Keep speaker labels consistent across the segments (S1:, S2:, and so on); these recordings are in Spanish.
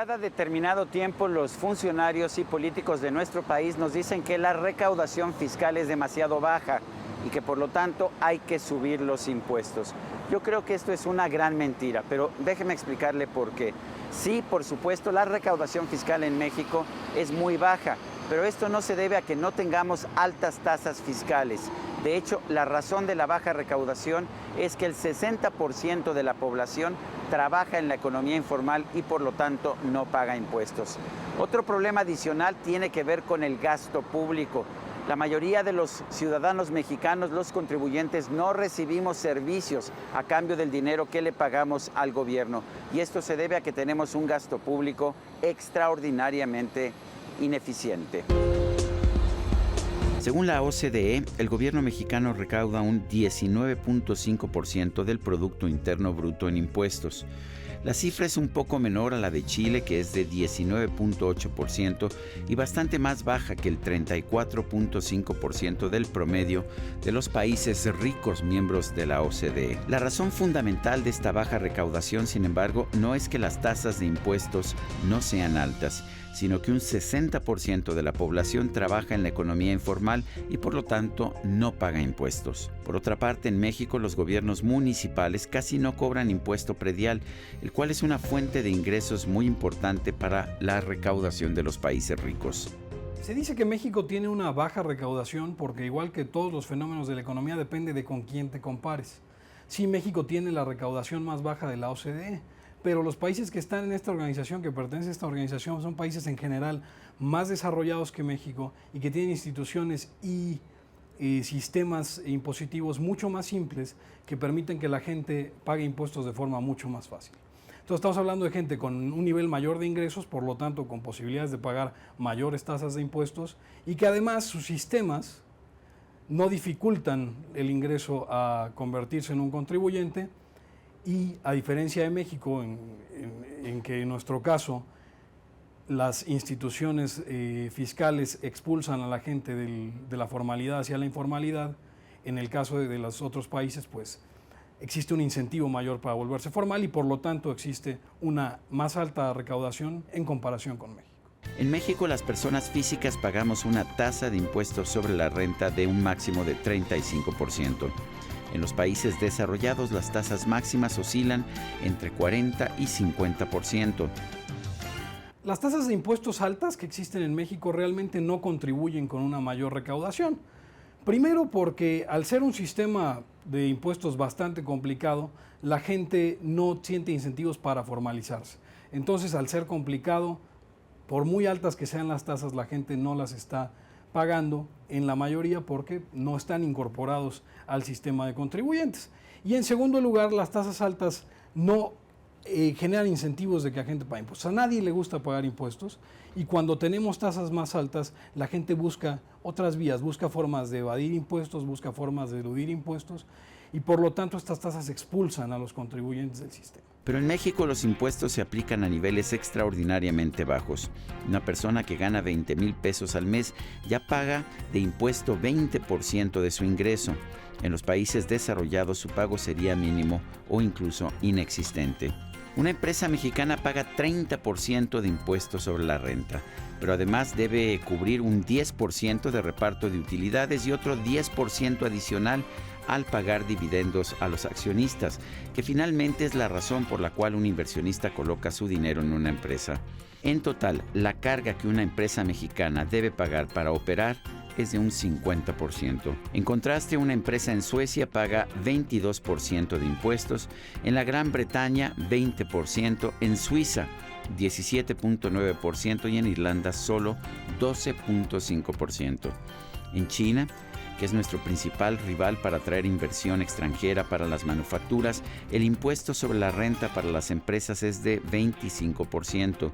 S1: Cada determinado tiempo los funcionarios y políticos de nuestro país nos dicen que la recaudación fiscal es demasiado baja y que por lo tanto hay que subir los impuestos. Yo creo que esto es una gran mentira, pero déjeme explicarle por qué. Sí, por supuesto, la recaudación fiscal en México es muy baja, pero esto no se debe a que no tengamos altas tasas fiscales. De hecho, la razón de la baja recaudación es que el 60% de la población trabaja en la economía informal y por lo tanto no paga impuestos. Otro problema adicional tiene que ver con el gasto público. La mayoría de los ciudadanos mexicanos, los contribuyentes, no recibimos servicios a cambio del dinero que le pagamos al gobierno. Y esto se debe a que tenemos un gasto público extraordinariamente ineficiente.
S2: Según la OCDE, el gobierno mexicano recauda un 19.5% del Producto Interno Bruto en impuestos. La cifra es un poco menor a la de Chile, que es de 19.8%, y bastante más baja que el 34.5% del promedio de los países ricos miembros de la OCDE. La razón fundamental de esta baja recaudación, sin embargo, no es que las tasas de impuestos no sean altas, sino que un 60% de la población trabaja en la economía informal y por lo tanto no paga impuestos. Por otra parte, en México los gobiernos municipales casi no cobran impuesto predial, el cual es una fuente de ingresos muy importante para la recaudación de los países ricos.
S3: Se dice que México tiene una baja recaudación porque, igual que todos los fenómenos de la economía, depende de con quién te compares. Sí, México tiene la recaudación más baja de la OCDE, pero los países que están en esta organización, que pertenecen a esta organización, son países en general más desarrollados que México y que tienen instituciones y sistemas impositivos mucho más simples que permiten que la gente pague impuestos de forma mucho más fácil. Entonces estamos hablando de gente con un nivel mayor de ingresos, por lo tanto con posibilidades de pagar mayores tasas de impuestos y que además sus sistemas no dificultan el ingreso a convertirse en un contribuyente. Y a diferencia de México, en que en nuestro caso las instituciones fiscales expulsan a la gente de la formalidad hacia la informalidad, en el caso de los otros países, pues existe un incentivo mayor para volverse formal y por lo tanto existe una más alta recaudación en comparación con México.
S2: En México, las personas físicas pagamos una tasa de impuestos sobre la renta de un máximo de 35%. En los países desarrollados, las tasas máximas oscilan entre 40 y 50%.
S3: Las tasas de impuestos altas que existen en México realmente no contribuyen con una mayor recaudación. Primero porque al ser un sistema de impuestos bastante complicado, la gente no siente incentivos para formalizarse. Entonces, al ser complicado, por muy altas que sean las tasas, la gente no las está pagando en la mayoría porque no están incorporados al sistema de contribuyentes. Y en segundo lugar, las tasas altas no generan incentivos de que la gente pague impuestos. A nadie le gusta pagar impuestos y cuando tenemos tasas más altas, la gente busca otras vías, busca formas de evadir impuestos, busca formas de eludir impuestos y por lo tanto estas tasas expulsan a los contribuyentes del sistema.
S2: Pero en México los impuestos se aplican a niveles extraordinariamente bajos. Una persona que gana 20,000 pesos al mes ya paga de impuesto 20% de su ingreso. En los países desarrollados su pago sería mínimo o incluso inexistente. Una empresa mexicana paga 30% de impuestos sobre la renta, pero además debe cubrir un 10% de reparto de utilidades y otro 10% adicional al pagar dividendos a los accionistas, que finalmente es la razón por la cual un inversionista coloca su dinero en una empresa. En total, la carga que una empresa mexicana debe pagar para operar es de un 50%. En contraste, una empresa en Suecia paga 22% de impuestos, en la Gran Bretaña 20%, en Suiza 17.9% y en Irlanda solo 12.5%. En China, que es nuestro principal rival para atraer inversión extranjera para las manufacturas, el impuesto sobre la renta para las empresas es de 25%,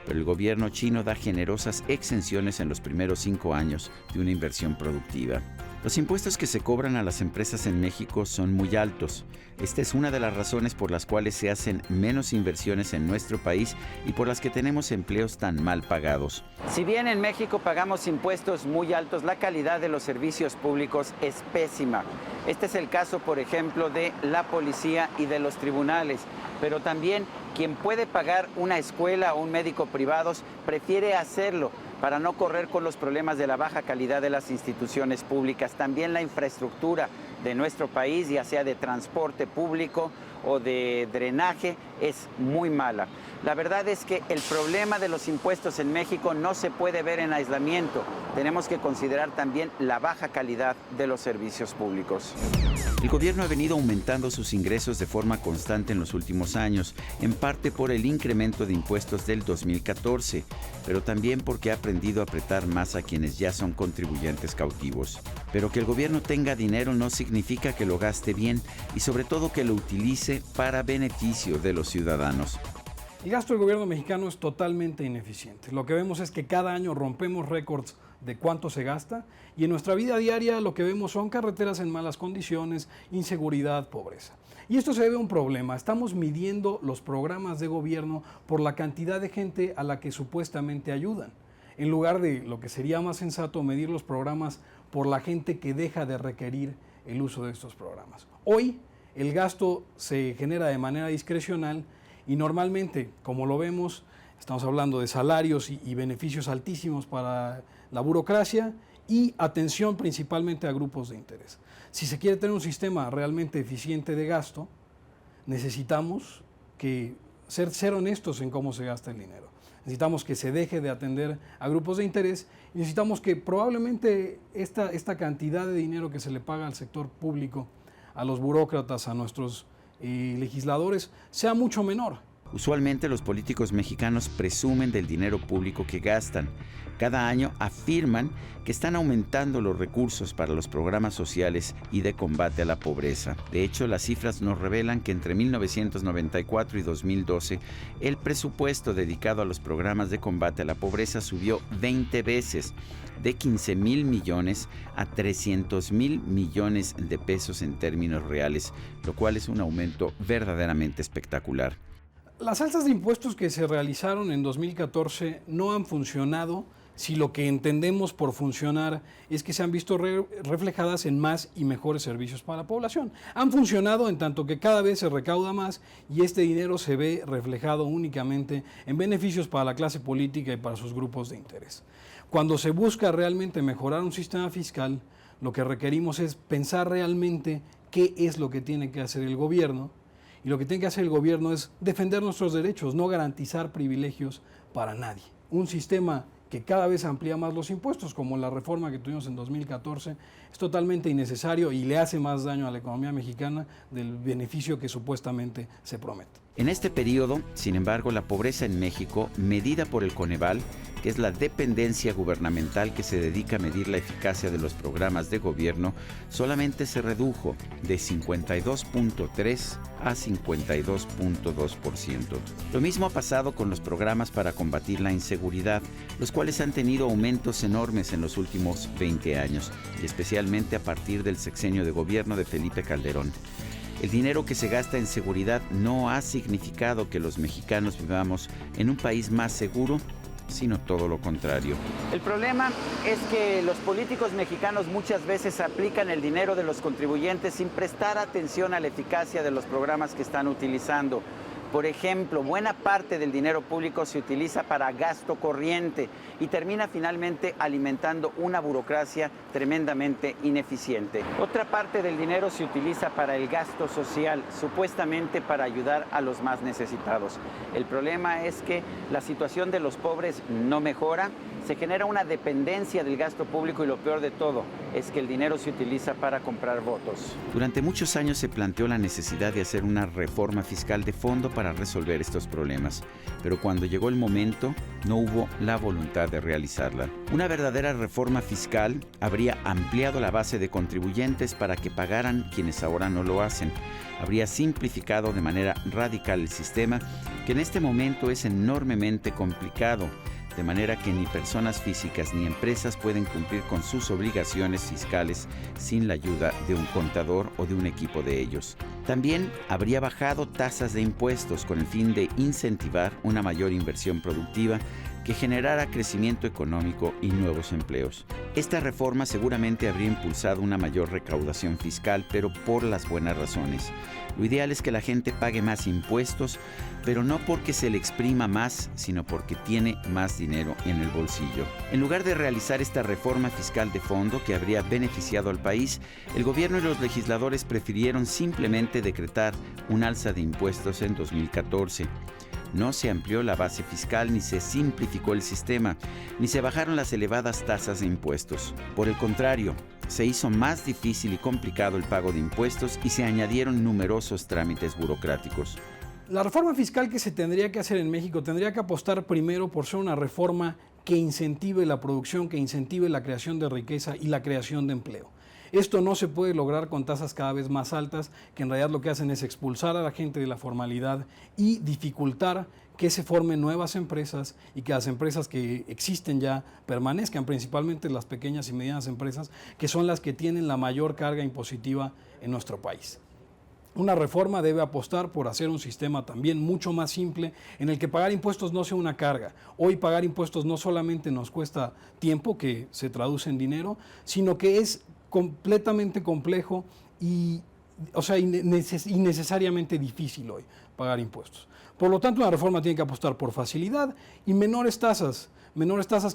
S2: pero el gobierno chino da generosas exenciones en los primeros 5 años de una inversión productiva. Los impuestos que se cobran a las empresas en México son muy altos. Esta es una de las razones por las cuales se hacen menos inversiones en nuestro país y por las que tenemos empleos tan mal pagados.
S1: Si bien en México pagamos impuestos muy altos, la calidad de los servicios públicos es pésima. Este es el caso, por ejemplo, de la policía y de los tribunales, pero también quien puede pagar una escuela o un médico privados prefiere hacerlo para no correr con los problemas de la baja calidad de las instituciones públicas. También la infraestructura de nuestro país, ya sea de transporte público o de drenaje, es muy mala. La verdad es que el problema de los impuestos en México no se puede ver en aislamiento. Tenemos que considerar también la baja calidad de los servicios públicos.
S2: El gobierno ha venido aumentando sus ingresos de forma constante en los últimos años, en parte por el incremento de impuestos del 2014, pero también porque ha aprendido a apretar más a quienes ya son contribuyentes cautivos. Pero que el gobierno tenga dinero no significa que lo gaste bien y sobre todo que lo utilice para beneficio de los ciudadanos.
S3: El gasto del gobierno mexicano es totalmente ineficiente. Lo que vemos es que cada año rompemos récords de cuánto se gasta y en nuestra vida diaria lo que vemos son carreteras en malas condiciones, inseguridad, pobreza. Y esto se debe a un problema. Estamos midiendo los programas de gobierno por la cantidad de gente a la que supuestamente ayudan, en lugar de lo que sería más sensato medir los programas por la gente que deja de requerir el uso de estos programas. Hoy el gasto se genera de manera discrecional y normalmente, como lo vemos, estamos hablando de salarios y beneficios altísimos para la burocracia y atención principalmente a grupos de interés. Si se quiere tener un sistema realmente eficiente de gasto, necesitamos ser honestos en cómo se gasta el dinero. Necesitamos que se deje de atender a grupos de interés y necesitamos que probablemente esta cantidad de dinero que se le paga al sector público, a los burócratas, a nuestros legisladores, sea mucho menor.
S2: Usualmente los políticos mexicanos presumen del dinero público que gastan. Cada año afirman que están aumentando los recursos para los programas sociales y de combate a la pobreza. De hecho, las cifras nos revelan que entre 1994 y 2012, el presupuesto dedicado a los programas de combate a la pobreza subió 20 veces, de 15,000 millones a 300,000 millones de pesos en términos reales, lo cual es un aumento verdaderamente espectacular.
S3: Las alzas de impuestos que se realizaron en 2014 no han funcionado si lo que entendemos por funcionar es que se han visto reflejadas en más y mejores servicios para la población. Han funcionado en tanto que cada vez se recauda más y este dinero se ve reflejado únicamente en beneficios para la clase política y para sus grupos de interés. Cuando se busca realmente mejorar un sistema fiscal, lo que requerimos es pensar realmente qué es lo que tiene que hacer el gobierno. Y lo que tiene que hacer el gobierno es defender nuestros derechos, no garantizar privilegios para nadie. Un sistema que cada vez amplía más los impuestos, como la reforma que tuvimos en 2014, es totalmente innecesario y le hace más daño a la economía mexicana del beneficio que supuestamente se promete.
S2: En este periodo, sin embargo, la pobreza en México, medida por el Coneval, que es la dependencia gubernamental que se dedica a medir la eficacia de los programas de gobierno, solamente se redujo de 52.3% a 52.2%. Lo mismo ha pasado con los programas para combatir la inseguridad, los cuales han tenido aumentos enormes en los últimos 20 años, y especialmente a partir del sexenio de gobierno de Felipe Calderón. El dinero que se gasta en seguridad no ha significado que los mexicanos vivamos en un país más seguro, sino todo lo contrario.
S1: El problema es que los políticos mexicanos muchas veces aplican el dinero de los contribuyentes sin prestar atención a la eficacia de los programas que están utilizando. Por ejemplo, buena parte del dinero público se utiliza para gasto corriente y termina finalmente alimentando una burocracia tremendamente ineficiente. Otra parte del dinero se utiliza para el gasto social, supuestamente para ayudar a los más necesitados. El problema es que la situación de los pobres no mejora, se genera una dependencia del gasto público y lo peor de todo es que el dinero se utiliza para comprar votos.
S2: Durante muchos años se planteó la necesidad de hacer una reforma fiscal de fondo para resolver estos problemas, pero cuando llegó el momento no hubo la voluntad de realizarla. Una verdadera reforma fiscal habría ampliado la base de contribuyentes para que pagaran quienes ahora no lo hacen. Habría simplificado de manera radical el sistema, que en este momento es enormemente complicado, de manera que ni personas físicas ni empresas pueden cumplir con sus obligaciones fiscales sin la ayuda de un contador o de un equipo de ellos. También habría bajado tasas de impuestos con el fin de incentivar una mayor inversión productiva, que generara crecimiento económico y nuevos empleos. Esta reforma seguramente habría impulsado una mayor recaudación fiscal, pero por las buenas razones. Lo ideal es que la gente pague más impuestos, pero no porque se le exprima más, sino porque tiene más dinero en el bolsillo. En lugar de realizar esta reforma fiscal de fondo que habría beneficiado al país, el gobierno y los legisladores prefirieron simplemente decretar un alza de impuestos en 2014. No se amplió la base fiscal, ni se simplificó el sistema, ni se bajaron las elevadas tasas de impuestos. Por el contrario, se hizo más difícil y complicado el pago de impuestos y se añadieron numerosos trámites burocráticos.
S3: La reforma fiscal que se tendría que hacer en México tendría que apostar primero por ser una reforma que incentive la producción, que incentive la creación de riqueza y la creación de empleo. Esto no se puede lograr con tasas cada vez más altas, que en realidad lo que hacen es expulsar a la gente de la formalidad y dificultar que se formen nuevas empresas y que las empresas que existen ya permanezcan, principalmente las pequeñas y medianas empresas, que son las que tienen la mayor carga impositiva en nuestro país. Una reforma debe apostar por hacer un sistema también mucho más simple en el que pagar impuestos no sea una carga. Hoy pagar impuestos no solamente nos cuesta tiempo, que se traduce en dinero, sino que es completamente complejo y innecesariamente difícil hoy pagar impuestos. Por lo tanto, una reforma tiene que apostar por facilidad y menores tasas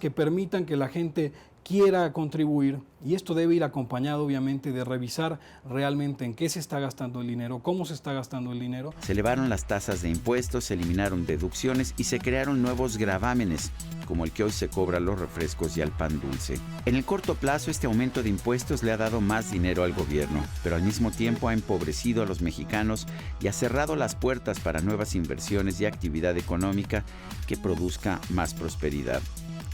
S3: que permitan que la gente quiera contribuir, y esto debe ir acompañado obviamente de revisar realmente en qué se está gastando el dinero, cómo se está gastando el dinero.
S2: Se elevaron las tasas de impuestos, se eliminaron deducciones y se crearon nuevos gravámenes, como el que hoy se cobra a los refrescos y al pan dulce. En el corto plazo, este aumento de impuestos le ha dado más dinero al gobierno, pero al mismo tiempo ha empobrecido a los mexicanos y ha cerrado las puertas para nuevas inversiones y actividad económica que produzca más prosperidad.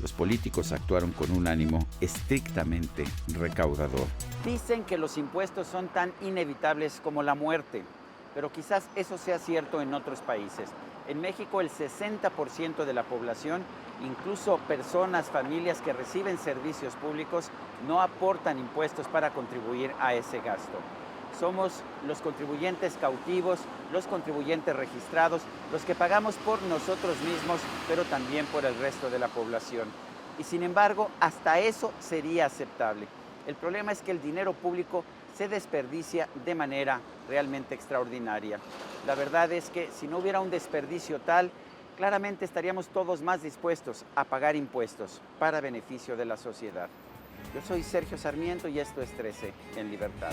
S2: Los políticos actuaron con un ánimo estrictamente recaudador.
S1: Dicen que los impuestos son tan inevitables como la muerte, pero quizás eso sea cierto en otros países. En México, el 60% de la población, incluso personas, familias que reciben servicios públicos, no aportan impuestos para contribuir a ese gasto. Somos los contribuyentes cautivos, los contribuyentes registrados, los que pagamos por nosotros mismos, pero también por el resto de la población. Y sin embargo, hasta eso sería aceptable. El problema es que el dinero público se desperdicia de manera realmente extraordinaria. La verdad es que si no hubiera un desperdicio tal, claramente estaríamos todos más dispuestos a pagar impuestos para beneficio de la sociedad. Yo soy Sergio Sarmiento y esto es 13 en Libertad.